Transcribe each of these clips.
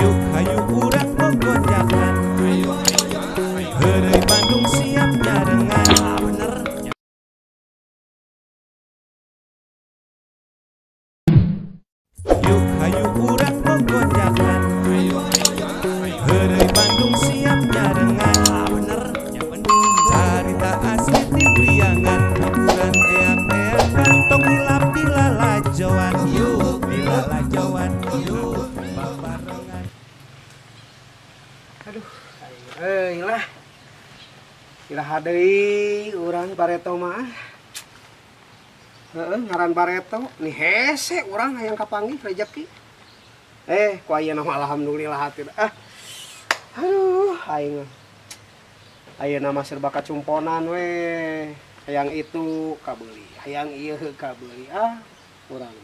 Yuk hayu urang gogojakan. Heureuy Bandung siap nyarengan. Bener. Yuk hayu urang gogojakan. Heureuy Bandung siap nyarengan. Bener. Carita asli ti Priangan. Hiburan eak-eakan. Tong hilap di lalajoan. Yuk di lalajoan. Yuk babarengan. Aduh, lah. Iraha deui urang Bareto mah. Ngaran Bareto, nih hese urang hayang kapanggih rezeki. Ku ayeuna mah alhamdulillah hati. Aduh, aing. Ayeuna mah serba kacumponan we. Hayang itu kabeuli, hayang ieu kabeuli. Urang.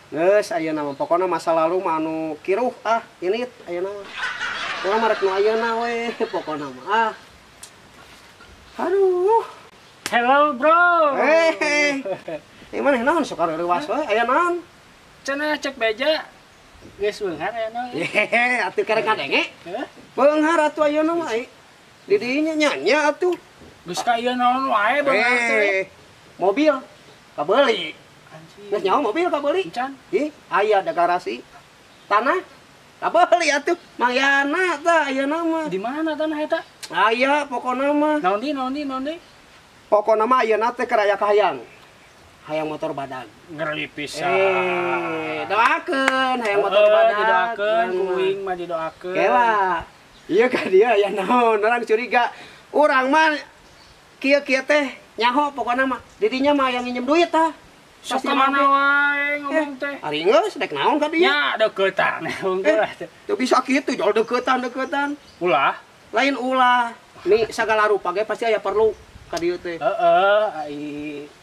Geus ayeuna mah pokona masa lalu mah anu kiruh ini ayeuna mah. Urang mah rek nu ayeuna we pokona mah. Aduh. Hello bro. Mana naon sok rewas we aya naon? Cenah cek beja. Geus beunghar aya naon? Atuh karek ngadenge. Beunghar atuh ayeuna mah di dinya nyanya atuh. Geus ka ieu naon wae beunghar teh. Mobil kabeuli. Geus nyaho mobil kabeuli. Encan. Aya da garasi. Tanah kabeuli atuh. Mayana tah ayeuna mah. Di mana tanah eta? Aya pokona mah. Naon di? Pokona mah ayeuna teh keur aya kahayang. Hayang motor badag. Ngeri pisan. Doakeun hayang motor badag. Didoakeun, kuing mah didoakeun. Kela. Ieu ka dia aya naon, urang curiga. Urang mah kieu-kieu teh nyaho pokona mah. Di dinya mah aya nginjem duit tah. Sok ka mana wae ngomong teh. Ari geus dek naon ka dia? Nya deuketan unggul. Teu bisa kitu jol deuketan. Ulah. Lain ulah. Ni sagala rupa ge pasti aya perlu ka dieu teh.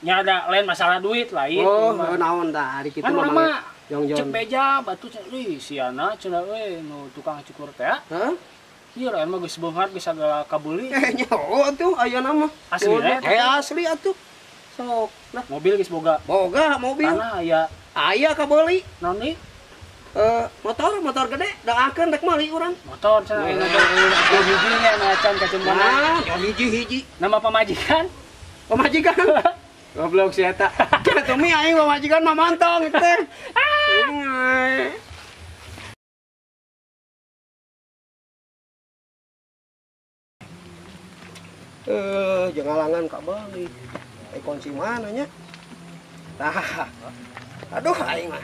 Nya ada lain masalah duit lain. Naon tah ari kitu mah. Jong-jong. Cek beja batu siana cenah we nu tukang cukur teh. Heeh. Ieu lain mah geus beunghar geus sagala kabeuli. Nyaho atuh ayeuna mah. Asli asli atuh. Sok. Nah, mobil geus boga. Boga mobil. Tanah aya. Aya kabeuli. Naon deui? Motor gede daakeun rek meuli urang. Motor cenah aya nu hiji nya macan kacumana. Hiji. Nama pamajikan? Pamajikan. Goblok si eta. Kitu mi aing pamajikan mah mantong teh. Jangan alangan Kak Bali. Kunci mana nya? Tah. Aduh aing mah.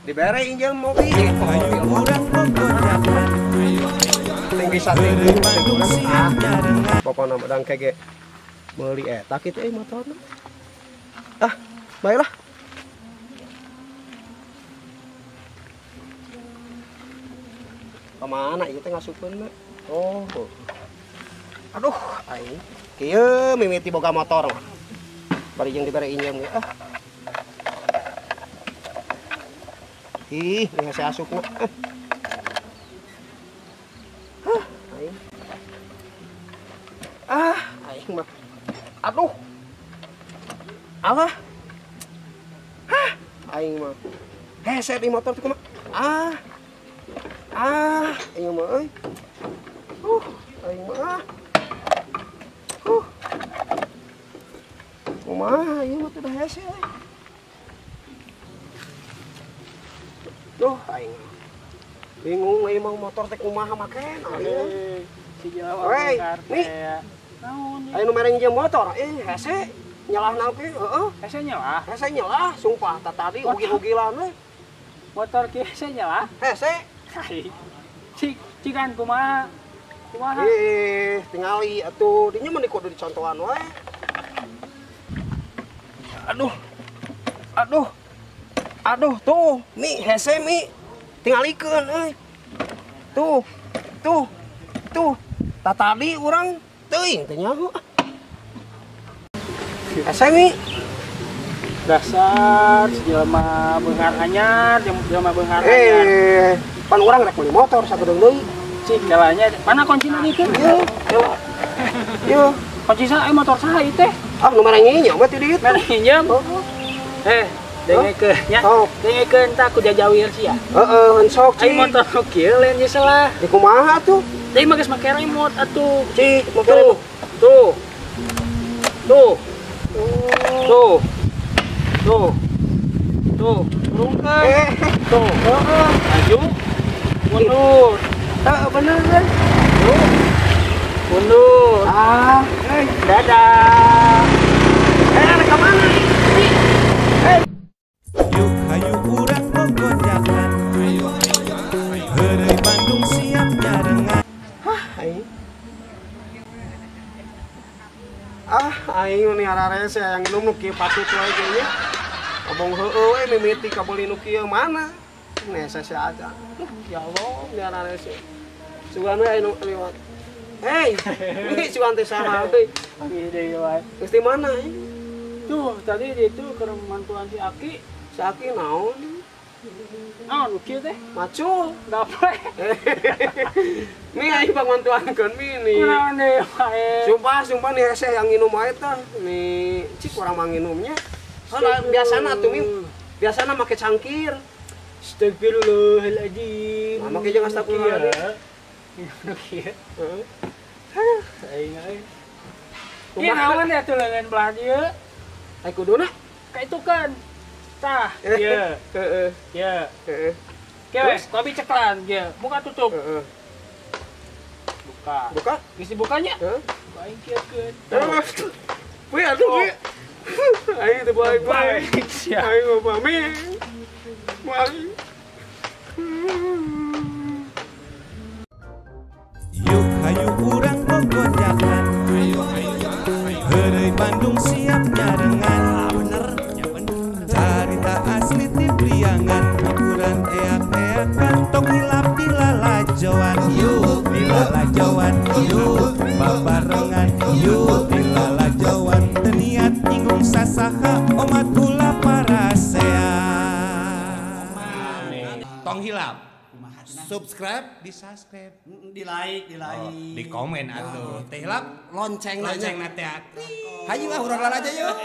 Dibere injil mobil. Hayu urang gogojakan. Tinggi sate Bandung siap nyarengan. pokona medang kege meuli eta kitu motorna. Baiklah. Kemana ieu teh ngasupkeun? Aduh, aing. Kieu mimiti boga motor mah. Bari jeung dibere injem ge. Ih, ini saya asupna. Aing. Aing mah. Aduh. Alah. Aing mah. Hese di motor teh kumaha? Aing mah euy. Aing mah. Kumaha ieu mah teh hese. Duh, aing. Bingung ieu mah motor teh kumaha maken. Si Jawa beunghar teh. Naon? Aya nu mere nginjem motor, hese. Nyalah naon ge? Hese nyalah. Hese nyalah, sumpah tadi ugi-ugilan we. Motor ki hese nyalah. Hese. Cikan kumaha? Tingali atuh, dinya mah kudu dicontohan wae. Aduh, tuh, mi hese mi. Tingalikeun euy. Tuh. Tadi urang teuing teh nyaho. Hese mi. Dasar jelema beunghar anyar, jelema beunghar anyar. Pan urang rek meuli motor sagedeung deui. Cik galanya mana kuncina gitu? Iya. Kunci motor saha ieu teh? Nu mere nyinyam mah ti dieu. Mere nyinyam. dengekeun nya. Oh. Dengekeun tah ku jajawir sia. Heeh, sok Ai Ci. motor nu kieu lain ge salah. Di kumaha tuh? Deui mah geus make remote atuh. Ci, mau Tuh. Tuh. Tuh. Tuh. Tuh. Tuh, turunkan. Tuh. Maju. Mundur. Bener kan? Tuh. Mundur. Dadah. Ada ke mana? Yuk hayu urang gogojakan Heureuy Bandung siap nyarengan Aing. Aing nu ararese yang nu kieu patut wae ge nya. Ngomong heueuh we mimiti ka beuli nu kieu mana? Nese si aja. Ya Allah, ni ararese. Sugan we anu liwat. Hei, ini sugan teh saha euy? Ieu deui wae. Geus di mana? Tuh, tadi di itu ke mantuan si Aki. Si Aki naon? Nu kieu teh. Macul. Gaple. Mi aing pangantuankeun mini. Kunaon deui wae. Sumpah nih hese yang nginum aja tah. Nih, cik kurang manginumnya. Soalnya biasana tuh mi, biasana make cangkir. Astagfirullahaladzim. Nah, make jeung astagfirullahaladzim. Nu kieu. Heeh. Aing euy. Ieu naon ya tuh leungeun belah dieu? Ai kuduna? Kaitukeun. Tah, ieu. Heeh. Ieu. Heeh. Kieu we, tobi ceklan ieu. Buka tutup. Heeh. Buka. Buka? Geus dibukanya? Heeh. Aing kieukeun. Wih, aduh, wih. Aing teh baik. Siap. Aing mah pamit. Baik. Yuk hayu urang gogojakan Heureuy Bandung siap nyarengan Bener, ya bener Carita asli ti Priangan Hiburan eak-eakan Tong hilap di lalajoan Yuk di lalajoan Yuk babarengan Yuk di lalajoan Teniat inggung sasaha Omat gula parasea Tong hilap subscribe, di subscribe, di like, di komen atuh. Teh hilap lonceng lonceng nate. Hayu urang aja yuk.